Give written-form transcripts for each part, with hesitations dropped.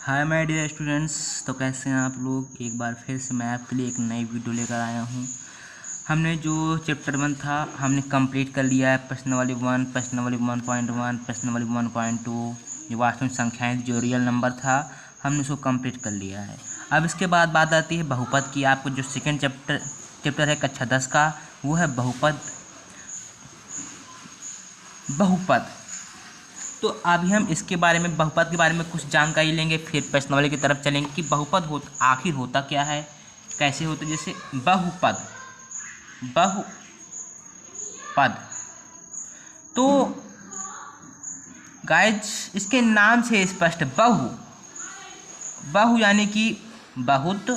Hi my dear students. तो कैसे हैं आप लोग। एक बार फिर से मैं आपके लिए एक नई वीडियो लेकर आया हूं। हमने जो चैप्टर 1 था हमने कंप्लीट कर लिया है। प्रश्नावली 1, प्रश्नावली 1.1, प्रश्नावली 1.2, जो वास्तविक संख्याएं जो रियल नंबर था हमने उसको कंप्लीट कर लिया है। अब इसके बाद बात आती है बहुपद की। आपको जो सेकेंड चैप्टर है कक्षा 10 का, वो है बहुपद। तो अभी हम इसके बारे में, बहुपद के बारे में कुछ जानकारी लेंगे, फिर प्रश्नावली की तरफ चलेंगे कि बहुपद आखिर होता क्या है, कैसे होता है। जैसे बहुपद तो गाइज इसके नाम से स्पष्ट, बहु यानी कि बहुत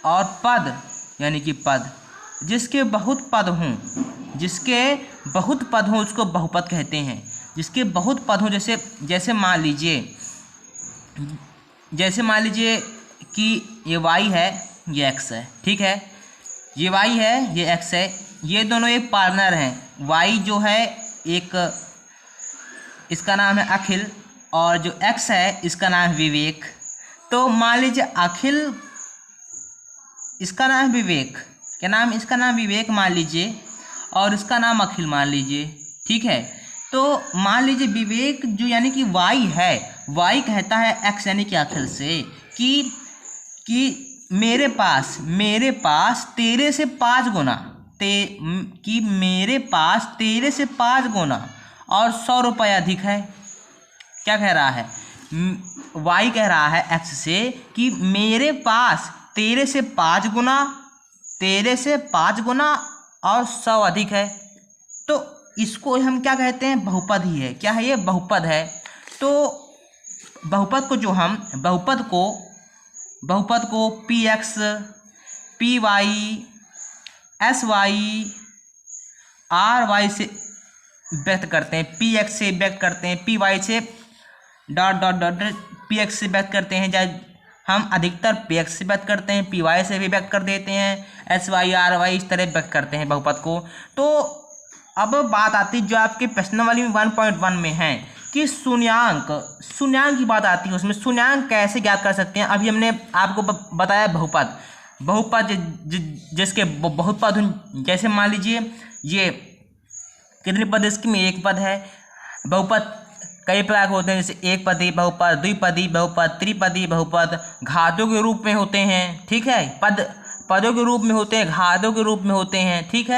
और पद यानी कि पद। जिसके बहुत पद हों उसको बहुपद कहते हैं। जिसके बहुत पद हों, जैसे मान लीजिए कि ये y है, ये x है, ठीक है। ये y है, ये x है, ये दोनों एक पार्टनर हैं। y जो है एक, इसका नाम है अखिल, और जो x है इसका नाम है विवेक। तो मान लीजिए अखिल, इसका नाम है विवेक, क्या नाम, इसका नाम विवेक मान लीजिए, और इसका नाम अखिल मान लीजिए, ठीक है। तो मान लीजिए विवेक जो यानी कि y है, y कहता है x यानी कि अखिल से कि मेरे पास तेरे से 5 गुना, कि मेरे पास तेरे से 5 गुना और 100 रुपये अधिक है। क्या कह रहा है, y कह रहा है x से कि मेरे पास तेरे से 5 गुना और 100 अधिक है। तो इसको हम क्या कहते हैं, बहुपद ही है। क्या है ये, बहुपद है। तो बहुपद को px, py, sy, ry से व्यक्त करते हैं, px से व्यक्त करते हैं, py से px से व्यक्त करते हैं। चाहे हम अधिकतर px से व्यक्त करते हैं, py से भी व्यक्त कर देते हैं, sy, ry इस तरह व्यक्त करते हैं बहुपद को। तो अब बात आती है जो आपके प्रश्नावली 1.1 में है कि शून्यांक की बात आती है। उसमें शून्यांक कैसे ज्ञात कर सकते हैं। अभी हमने आपको बताया बहुपद जिसके बहुत पद हों। जैसे मान लीजिए ये कितने पद, इसके में एक पद है। बहुपद कई प्रकार के होते हैं, जैसे एक पदी बहुपद, द्विपदी बहुपद, त्रिपदी बहुपद, घातों के रूप में होते हैं, ठीक है। पदों के रूप में होते हैं, घातों के रूप में होते हैं, ठीक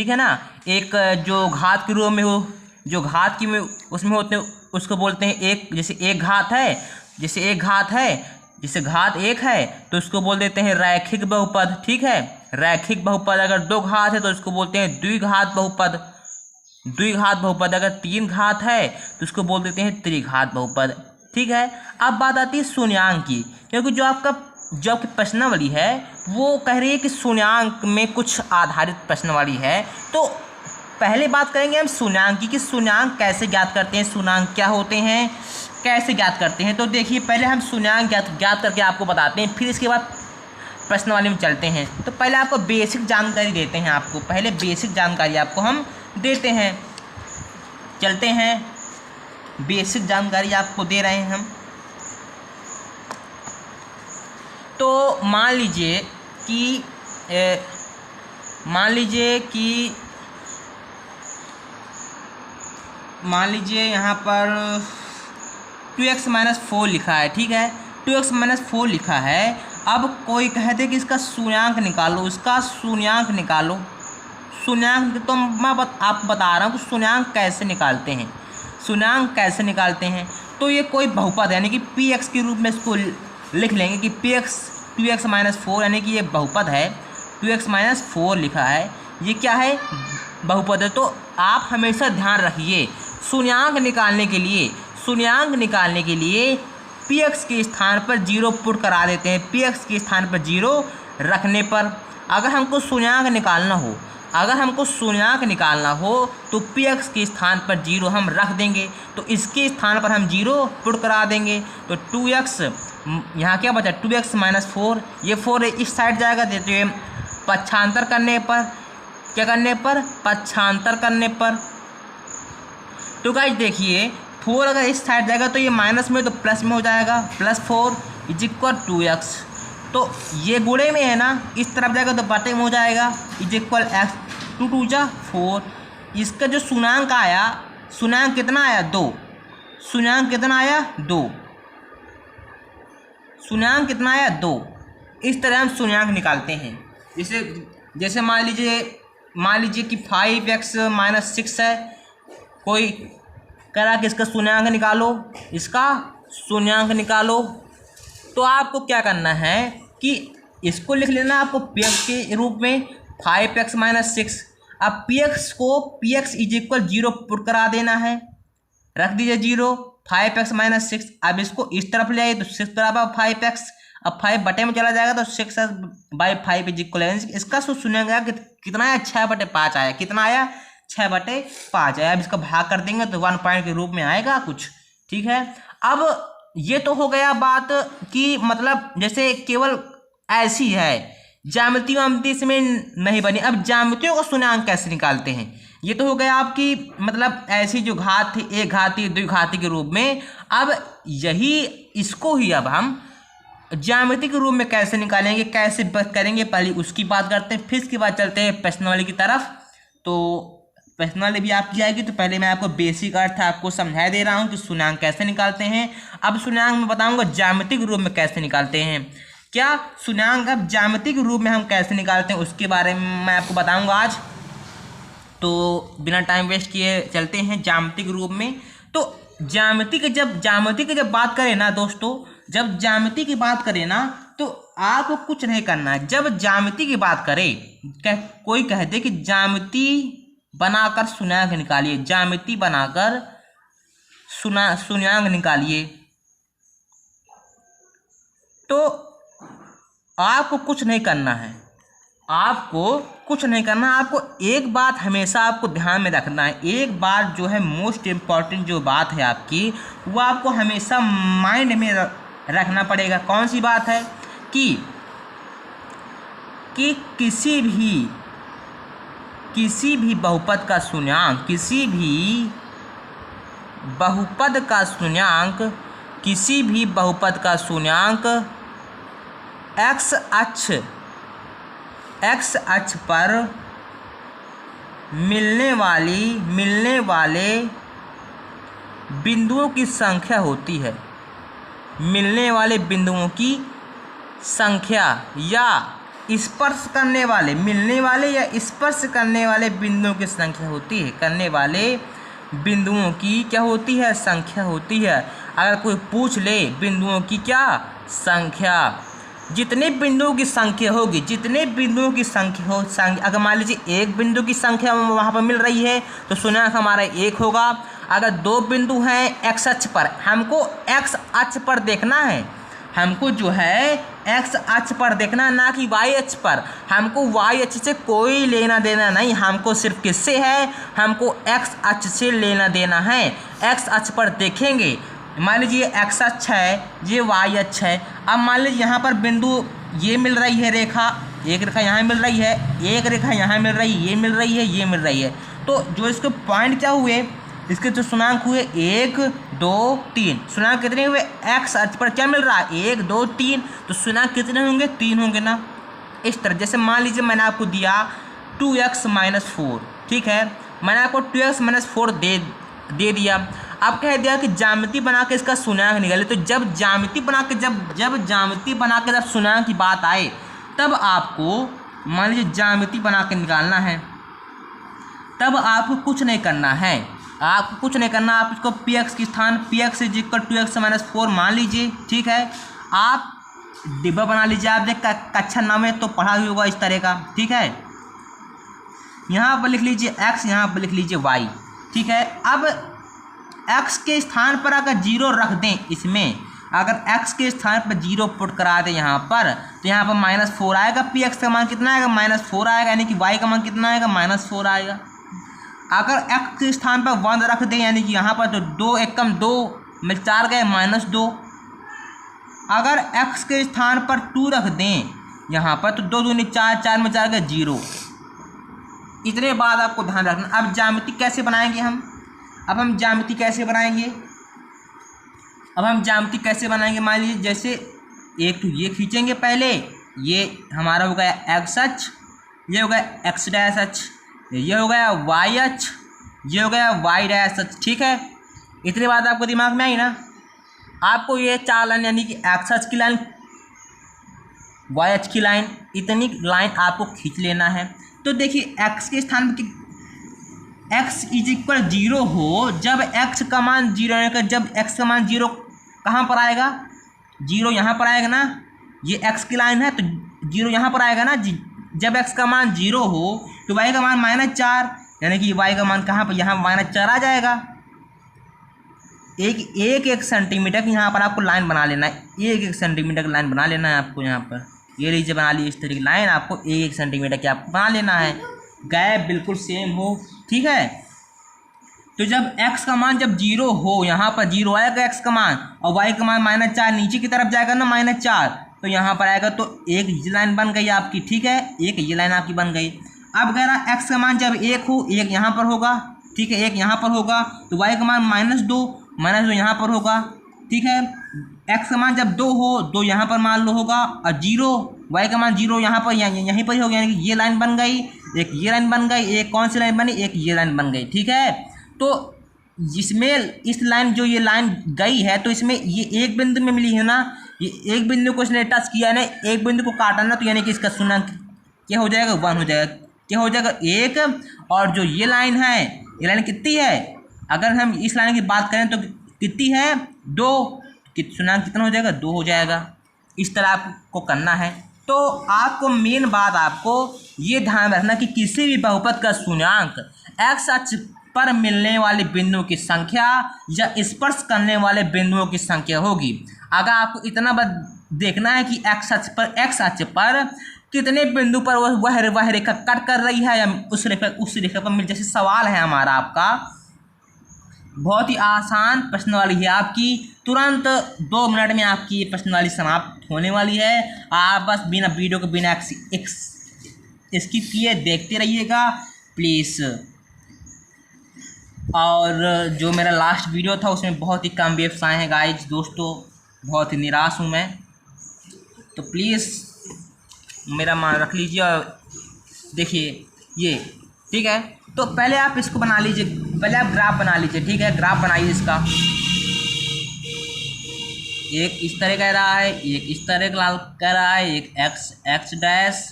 है ना। एक जो घात के रूप में हो, जो घात की में उसमें होते हैं, उसको बोलते हैं एक। जैसे घात एक है तो उसको बोल देते हैं रैखिक बहुपद, ठीक है। रैखिक बहुपद अगर 2 घात है तो उसको बोलते हैं द्विघात बहुपद। अगर 3 घात है तो उसको बोल देते हैं त्रिघात बहुपद, ठीक है। अब बात आती है शून्यांक की, क्योंकि जो आपकी प्रश्नावली है वो कह रही है कि शून्यांक में कुछ आधारित प्रश्नावली है। तो पहले बात करेंगे हम शून्यांक की, कि शून्यांक कैसे ज्ञात करते हैं, शून्यांक क्या होते हैं, कैसे ज्ञात करते हैं। तो देखिए पहले हम शून्यांक ज्ञात करके आपको बताते हैं, फिर इसके बाद प्रश्नावली में चलते हैं। तो पहले आपको बेसिक जानकारी देते हैं, आपको हम देते हैं। चलते हैं, बेसिक जानकारी आपको दे रहे हैं हम। तो मान लीजिए यहाँ पर 2x - 4 लिखा है, ठीक है। 2x - 4 लिखा है। अब कोई कहते कि इसका शून्यांक निकालो, शून्यांक तो मैं आपको बता रहा हूँ कि शून्यांक कैसे निकालते हैं। तो ये कोई बहुपद है, यानी कि px के रूप में इसको लिख लेंगे कि px 2x - 4, यानी कि ये बहुपद है। 2x - 4 लिखा है, ये क्या है, बहुपद है। तो आप हमेशा ध्यान रखिए, शून्यांक निकालने के लिए px के स्थान पर 0 पुट करा देते हैं। px के स्थान पर 0 रखने पर अगर हमको शून्यांक निकालना हो तो px के स्थान पर 0 हम रख देंगे, तो इसके स्थान पर हम 0 पुट करा देंगे। तो 2x, यहाँ क्या बचा, 2x - 4, ये 4 इस साइड जाएगा। तो ये पक्षांतर करने पर तो गाइस देखिए 4 अगर इस साइड जाएगा तो ये माइनस में तो प्लस में हो जाएगा, +4 = 2x। तो ये गुणे में है ना, इस तरफ जाएगा तो बटे में हो जाएगा, x 2 2 जा 4। इसका जो शून्याङ्क आया, शून्याङ्क कितना आया 2, शून्याङ्क कितना आया 2, शून्याङ्क कितना आया 2। इस तरह हम शून्याङ्क निकालते हैं। जैसे मान लीजिए कि 5x - 6 है, कोई कह रहा कि इसका शून्याङ्क निकालो, इसका शून्याङ्क निकालो। तो आपको क्या करना है कि इसको लिख लेना आपको px के रूप में 5x - 6। अब px को px = 0 पुट करा देना है, रख दीजिए 0, 5x - 6। अब इसको इस तरफ ले आइए तो 6 बराबर 5x, अब 5 बटे में चला जाएगा तो 6/5 = इसका शून्याङ्क आया कितना आया 6/5 आया, कितना आया 6/5 आया। अब इसका भाग कर देंगे तो 1 पॉइंट के रूप में आएगा कुछ, ठीक है। अब ये तो हो गया बात कि मतलब जैसे केवल ऐसी है, ज्यामिति वामिति इसमें नहीं बनी। अब ज्यामितियों का शून्याङ्क कैसे निकालते हैं, ये तो हो गया आपकी मतलब ऐसी जो घात थी, एक घाती द्विघाती के रूप में। अब यही इसको ही अब हम ज्यामिति के रूप में कैसे निकालेंगे, कैसे करेंगे, पहले उसकी बात करते हैं, फिर इसके बाद चलते हैं प्रश्नावली की तरफ। तो प्रश्नावली भी आपकी आएगी, तो पहले मैं आपको बेसिक अर्थ आपको समझा दे रहा हूँ कि शून्याङ्क कैसे निकालते हैं। अब शून्याङ्क में बताऊँगा ज्यामिति के रूप में कैसे निकालते हैं। क्या शून्याङ्क अब ज्यामिति के रूप में हम कैसे निकालते हैं उसके बारे में मैं आपको बताऊँगा आज। तो बिना टाइम वेस्ट किए चलते हैं ज्यामिति के रूप में। तो ज्यामिति की जब बात करें ना दोस्तों, जब ज्यामिति की बात करें ना तो आपको कुछ नहीं करना है। जब ज्यामिति की बात करें, कोई कह दे कि ज्यामिति बनाकर शून्याङ्क निकालिए, ज्यामिति बनाकर शून्याङ्क निकालिए, तो आपको कुछ नहीं करना है, आपको कुछ नहीं करना। आपको एक बात हमेशा आपको ध्यान में रखना है, एक बात जो है मोस्ट इम्पॉर्टेंट जो बात है आपकी, वो आपको हमेशा माइंड में रखना पड़ेगा। कौन सी बात है कि किसी भी बहुपद का शून्याङ्क, किसी भी बहुपद का शून्याङ्क x अक्ष पर मिलने वाले बिंदुओं की संख्या होती है, मिलने वाले बिंदुओं की संख्या या स्पर्श करने वाले, मिलने वाले या स्पर्श करने वाले बिंदुओं की संख्या होती है, करने वाले बिंदुओं की क्या होती है, संख्या होती है। अगर कोई पूछ ले बिंदुओं की क्या संख्या, जितने बिंदुओं की संख्या होगी, जितने बिंदुओं की संख्या हो, अगर मान लीजिए एक बिंदु की संख्या वहाँ पर मिल रही है तो शून्याङ्क हमारा 1 होगा। अगर 2 बिंदु हैं x अक्ष पर, हमको x अक्ष पर देखना है, हमको जो है x अक्ष पर देखना, ना कि y अक्ष पर। हमको y अक्ष से कोई लेना देना नहीं, हमको सिर्फ किससे है, हमको x अक्ष से लेना देना है। x अक्ष पर देखेंगे, मान लीजिए x अक्ष है, ये y अक्ष है। अब मान लीजिए यहाँ पर बिंदु ये मिल रही है रेखा, एक रेखा यहाँ मिल रही है, एक रेखा यहाँ मिल रही है, ये मिल रही है, ये मिल रही है। तो जो इसके पॉइंट क्या हुए, इसके जो शून्याङ्क हुए 1 2 3, शून्याङ्क कितने हुए, x अक्ष पर क्या मिल रहा है 1 2 3, तो शून्याङ्क कितने होंगे, 3 होंगे ना। इस तरह जैसे मान लीजिए मैंने आपको दिया 2x - 4, ठीक है, मैंने आपको 2x - 4 दे दिया। अब कह दिया कि ज्यामिति बना के इसका शून्याङ्क निकाले। तो जब ज्यामिति बना के जब शून्याङ्क की बात आए, तब आपको मान लीजिए ज्यामिति बना के निकालना है, तब आपको कुछ नहीं करना है, आपको कुछ नहीं करना। आप इसको px की स्थान px = 2x - 4 मान लीजिए, ठीक है। आप डिब्बा बना लीजिए, आप देख कक्षा 9 में तो पढ़ा ही होगा इस तरह का, ठीक है। यहाँ पर लिख लीजिए x, यहाँ पर लिख लीजिए y, ठीक है। अब x के स्थान पर अगर 0 रख दें, इसमें अगर x के स्थान पर 0 पुट करा दें यहाँ पर, तो यहाँ पर -4 आएगा। px का मान कितना आएगा, -4 आएगा, यानी कि y का मान कितना आएगा, -4 आएगा। अगर x के स्थान पर 1 रख दें, यानी कि यहाँ पर तो 2 एकम 2 में 4 गए, -2। अगर x के स्थान पर 2 रख दें यहाँ पर, तो 2 दूनी 4, 4 में 4 गए 0। इतने बात आपको ध्यान रखना। अब ज्यामिति कैसे बनाएंगे हम, अब हम ज्यामिति कैसे बनाएंगे, अब हम ज्यामिति कैसे बनाएंगे, मान लीजिए जैसे एक तो ये खींचेंगे पहले, ये हमारा हो गया एक्स अक्ष, ये हो गया एक्स डैश अक्ष, ये हो गया वाई अक्ष, ये हो गया वाई डैश अक्ष। ठीक है, इतनी बात आपको दिमाग में आई ना। आपको ये 4 लाइन यानी कि एक्स अक्ष की लाइन, वाई अक्ष की लाइन, इतनी लाइन आपको खींच लेना है। तो देखिए एक्स के स्थान पर एक्स इज इक्वल 0 हो, जब एक्स का मान 0 आएगा, जब एक्स का मान 0 कहाँ पर आएगा, 0 यहाँ पर आएगा ना, ये एक्स की लाइन है तो 0 यहाँ पर आएगा ना। जब एक्स का मान 0 हो तो वाई का मान -4, यानी कि वाई का मान कहाँ पर, यहाँ -4 आ जाएगा। एक सेंटीमीटर की यहाँ पर आपको लाइन बना लेना है, एक सेंटीमीटर की लाइन बना लेना है आपको। यहाँ पर ये लीजिए बना ली, इस तरीके की लाइन आपको 1 सेंटीमीटर की आपको बना लेना है, गैप बिल्कुल सेम हो। ठीक है, तो जब x का मान जब 0 हो, यहाँ पर 0 आएगा x का मान, और y का मान -4 नीचे की तरफ जाएगा ना, -4, तो यहाँ पर आएगा, तो एक ये लाइन बन गई आपकी। ठीक है, एक ये लाइन आपकी बन गई। अब अगर x का मान जब 1 हो, 1 यहाँ पर होगा, ठीक है, 1 यहाँ पर होगा, तो y का मान -2 यहाँ पर होगा। ठीक है, x का मान जब 2 हो, 2 यहाँ पर मान लो होगा, और 0 y का मान 0 यहाँ पर यहीं पर ही होगा, यानी कि ये लाइन बन गई, एक ये लाइन बन गई, एक कौन सी लाइन बनी, एक ये लाइन बन गई। ठीक है, तो जिसमें इस लाइन जो ये लाइन गई है, तो इसमें ये एक बिंदु में मिली है ना, ये एक बिंदु को इसने टच किया है ना, एक बिंदु को काटा ना, तो यानी कि इसका शून्यांक क्या हो जाएगा, 1 हो जाएगा। क्या हो जाएगा, 1। और जो ये लाइन है, ये लाइन कितनी है, अगर हम इस लाइन की बात करें तो कितनी है, 2, शून्यांक कितना हो जाएगा, 2 हो जाएगा। इस तरह आपको करना है। तो आपको मेन बात आपको ये ध्यान रखना कि किसी भी बहुपद का शून्यांक एक्स अक्ष पर मिलने वाले बिंदुओं की संख्या या स्पर्श करने वाले बिंदुओं की संख्या होगी। अगर आपको इतना देखना है कि एक्स अक्ष पर कितने बिंदु पर वह रेखा कट कर रही है, या उस रेखा पर मिल, जैसे सवाल है हमारा आपका, बहुत ही आसान प्रश्नवाली है आपकी, तुरंत 2 मिनट में आपकी ये प्रश्नवाली समाप्त होने वाली है। आप बस बिना वीडियो को बिना स्किप किए देखते रहिएगा प्लीज़। और जो मेरा लास्ट वीडियो था उसमें बहुत ही कम व्यूज़ आए हैं गाइज दोस्तों, बहुत ही निराश हूँ मैं, तो प्लीज़ मेरा मान रख लीजिए। और देखिए ये, ठीक है, तो पहले आप इसको बना लीजिए, पहले आप ग्राफ बना लीजिए। ठीक है, ग्राफ बनाइए इसका, एक इस तरह कह रहा है, एक इस तरह कह रहा है, एक एक्स डैश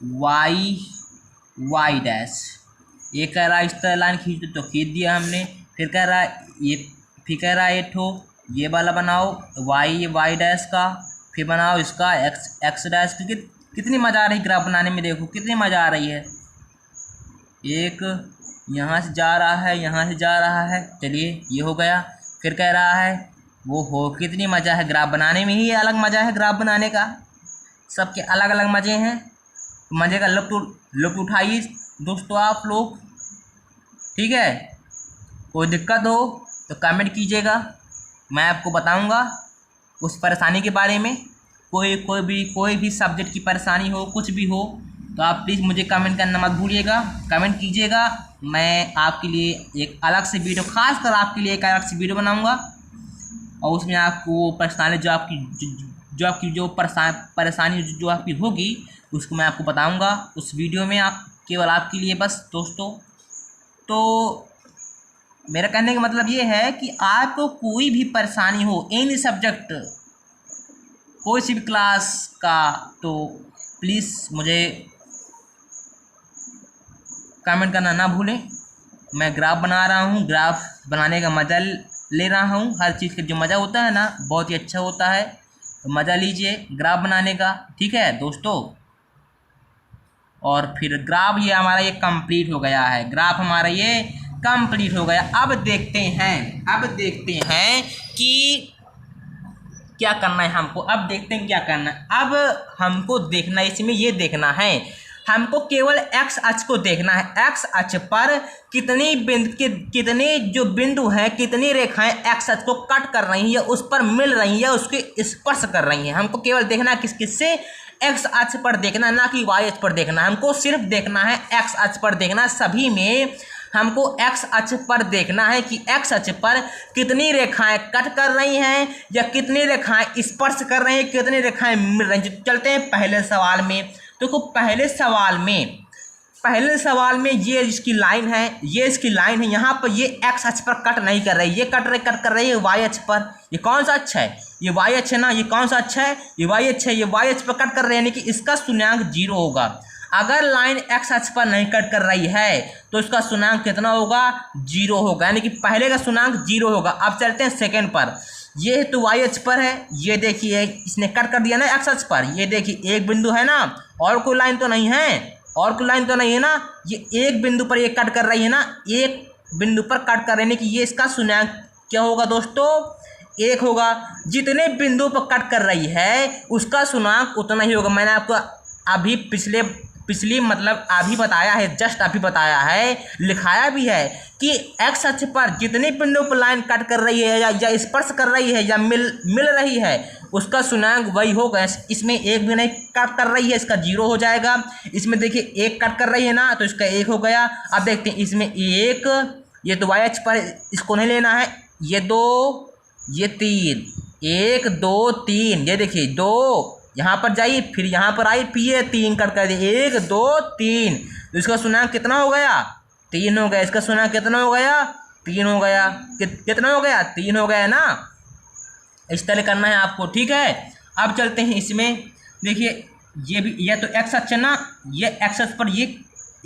वाई डैश, ये कह रहा है इस तरह लाइन खींच दो, तो खींच दिया हमने। फिर कह रहा है ये, फिर कह रहा है ये वाला बनाओ वाई डैश का, फिर बनाओ इसका एक्स डैश। क्योंकि कितनी मज़ा आ रही ग्राफ बनाने में, देखो कितनी मज़ा आ रही है। एक यहाँ से जा रहा है, यहाँ से जा रहा है, चलिए ये हो गया। फिर कह रहा है वो हो, कितनी मज़ा है ग्राफ बनाने में, ही अलग मज़ा है ग्राफ बनाने का, सबके अलग अलग मज़े हैं। मज़े का लुत्फ़ उठाइए दोस्तों आप लोग। ठीक है, कोई दिक्कत हो तो कमेंट कीजिएगा, मैं आपको बताऊंगा उस परेशानी के बारे में। कोई भी सब्जेक्ट की परेशानी हो, कुछ भी हो, तो आप प्लीज़ मुझे कमेंट करना मत भूलिएगा, कमेंट कीजिएगा। मैं आपके लिए एक अलग से वीडियो, खासकर आपके लिए एक अलग से वीडियो बनाऊंगा, और उसमें आपको परेशानी जो परेशानी जो आपकी होगी उसको मैं आपको बताऊंगा उस वीडियो में, आप केवल आपके लिए बस दोस्तों। तो मेरा कहने का मतलब ये है कि आपको कोई भी परेशानी हो, एनी सब्जेक्ट, कोई सी भी क्लास का, तो प्लीज़ मुझे कमेंट करना ना भूलें। मैं ग्राफ बना रहा हूँ, ग्राफ बनाने का मज़ा ले रहा हूँ, हर चीज़ का जो मज़ा होता है ना बहुत ही अच्छा होता है, तो मज़ा लीजिए ग्राफ बनाने का। ठीक है दोस्तों, और फिर ग्राफ ये हमारा ये कंप्लीट हो गया है, ग्राफ हमारा ये कंप्लीट हो गया। अब देखते हैं कि क्या करना है हमको, अब देखते हैं क्या करना है। अब हमको देखना है, इसमें ये देखना है हमको, केवल एक्स अक्ष को देखना है। एक्स अक्ष पर कितने जो बिंदु हैं, कितनी रेखाएं एक्स अक्ष को कट कर रही है, उस पर मिल रही है, उसके स्पर्श कर रही हैं। हमको केवल देखना है किससे, एक्स अक्ष पर देखना, ना कि वाई अक्ष पर देखना। हमको सिर्फ देखना है एक्स अक्ष पर देखना, सभी में हमको एक्स अक्ष पर देखना है कि एक्स अक्ष पर कितनी रेखाएं कट कर रही हैं या कितनी रेखाएं स्पर्श कर रही हैं, कितनी रेखाएं मिल रही हैं। चलते हैं पहले सवाल में। तो पहले सवाल में ये इसकी लाइन है, ये इसकी लाइन है, यहाँ पर ये एक्स अक्ष पर कट नहीं कर रही, ये कट कर रही है वाई अक्ष पर। ये कौन सा अक्ष है? ये वाई अक्ष है ना। ये कौन सा अक्ष है? ये वाई अक्ष है। ये वाई अक्ष पर कट कर रही है, यानी कि इसका शून्यांक 0 होगा। अगर लाइन एक्स अक्ष पर नहीं कट कर रही है तो इसका शून्यांक कितना होगा? 0 होगा, यानी कि पहले का शून्यांक 0 होगा। अब चलते हैं सेकेंड पर। ये तो वाई अक्ष पर है, ये देखिए इसने कट कर दिया ना एक्स अक्ष पर। ये देखिए एक बिंदु है ना, और कोई लाइन तो नहीं है, और कोई लाइन तो नहीं है ना। ये एक बिंदु पर ये कट कर रही है ना, एक बिंदु पर कट कर रही है कि ये इसका शून्यांक क्या होगा दोस्तों? 1 होगा। जितने बिंदु पर कट कर रही है उसका शून्यांक उतना ही होगा। मैंने आपको अभी पिछली मतलब अभी बताया है, जस्ट अभी बताया है, लिखाया भी है कि एक्स अक्ष पर जितने बिंदु पर लाइन कट कर रही है या स्पर्श कर रही है या मिल रही है उसका शून्यांक वही होगा। इसमें एक भी नहीं कट कर रही है, इसका 0 हो जाएगा। इसमें देखिए एक कट कर रही है ना, तो इसका 1 हो गया। अब देखते हैं इसमें 1, ये तो वाई अक्ष पर इसको नहीं लेना है, ये 2, ये 3, 1 2 3, ये देखिए 2 यहाँ पर जाइए, फिर यहाँ पर आई, फिर ये 3 कट कर दिए, 1 2 3, तो इसका शून्यांक कितना हो गया? 3 हो गया। इसका शून्यांक कितना हो गया? 3 हो गया। कितना हो गया? 3 हो गया ना। इस तरह करना है आपको, ठीक है। अब चलते हैं इसमें, देखिए ये भी, यह तो एक्स अक्ष है ना, ये एक्स अक्ष पर ये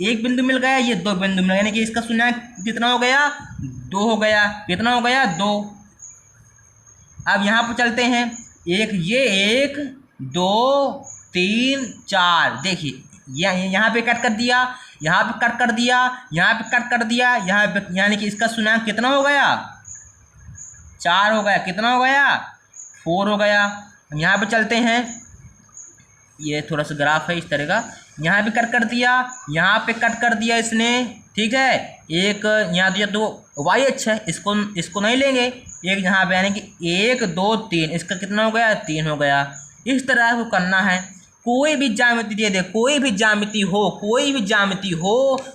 एक बिंदु मिल गया, ये 2 बिंदु मिल गया, यानी कि इसका शून्यांक कितना हो गया? 2 हो गया। कितना हो गया? 2। अब यहाँ पर चलते हैं, ये 1 2 3 4, देखिए यहाँ पे कट कर दिया, यहाँ पे कट कर दिया, यहाँ पे कट कर दिया, यहाँ पे, यानी कि इसका शून्यांक कितना हो गया? 4 हो गया। कितना हो गया? 4 हो गया। यहाँ पे चलते हैं, ये थोड़ा सा ग्राफ है इस तरह का, यहाँ पे कट कर दिया, यहाँ पे कट कर दिया इसने, ठीक है। एक यहाँ दिया, तो वाई अक्ष है, इसको नहीं लेंगे, एक यहाँ पे, यानी कि 1 2 3, इसका कितना हो गया? 3 हो गया। इस तरह को करना है। कोई भी ज्यामिति दे दे, कोई भी ज्यामिति हो,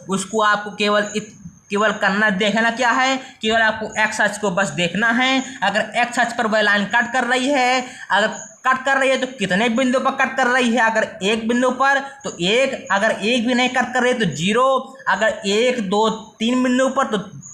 उसको आपको केवल करना, देखना क्या है, केवल आपको एक्स अक्ष को बस देखना है। अगर एक्स अक्ष पर वह लाइन कट कर रही है, अगर कट कर रही है तो कितने बिंदु पर कट कर रही है? अगर एक बिंदु पर तो 1, अगर एक भी नहीं कट कर रही है तो 0, अगर 1 2 3 बिंदु पर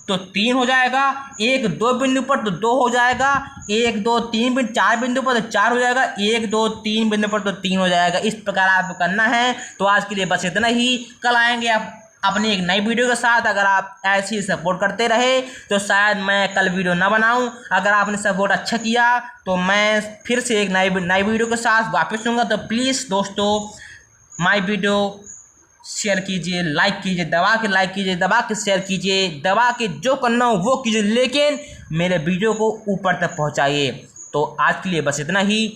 तो 3 हो जाएगा, 1 2 बिंदु पर तो 2 हो जाएगा, 1 2 3 बिंदु 4 बिंदु पर तो 4 हो जाएगा, 1 2 3 बिंदु पर तो 3 हो जाएगा। इस प्रकार आपको करना है। तो आज के लिए बस इतना ही। कल आएंगे आप अपनी एक नई वीडियो के साथ। अगर आप ऐसे ही सपोर्ट करते रहे तो शायद मैं कल वीडियो ना बनाऊं। अगर आपने सपोर्ट अच्छा किया तो मैं फिर से एक नई वीडियो के साथ वापस आऊँगा। तो प्लीज़ दोस्तों माय वीडियो शेयर कीजिए, लाइक कीजिए, दबा के लाइक कीजिए, दबा के शेयर कीजिए, दबा के जो करना हो वो कीजिए, लेकिन मेरे वीडियो को ऊपर तक पहुँचाइए। तो आज के लिए बस इतना ही।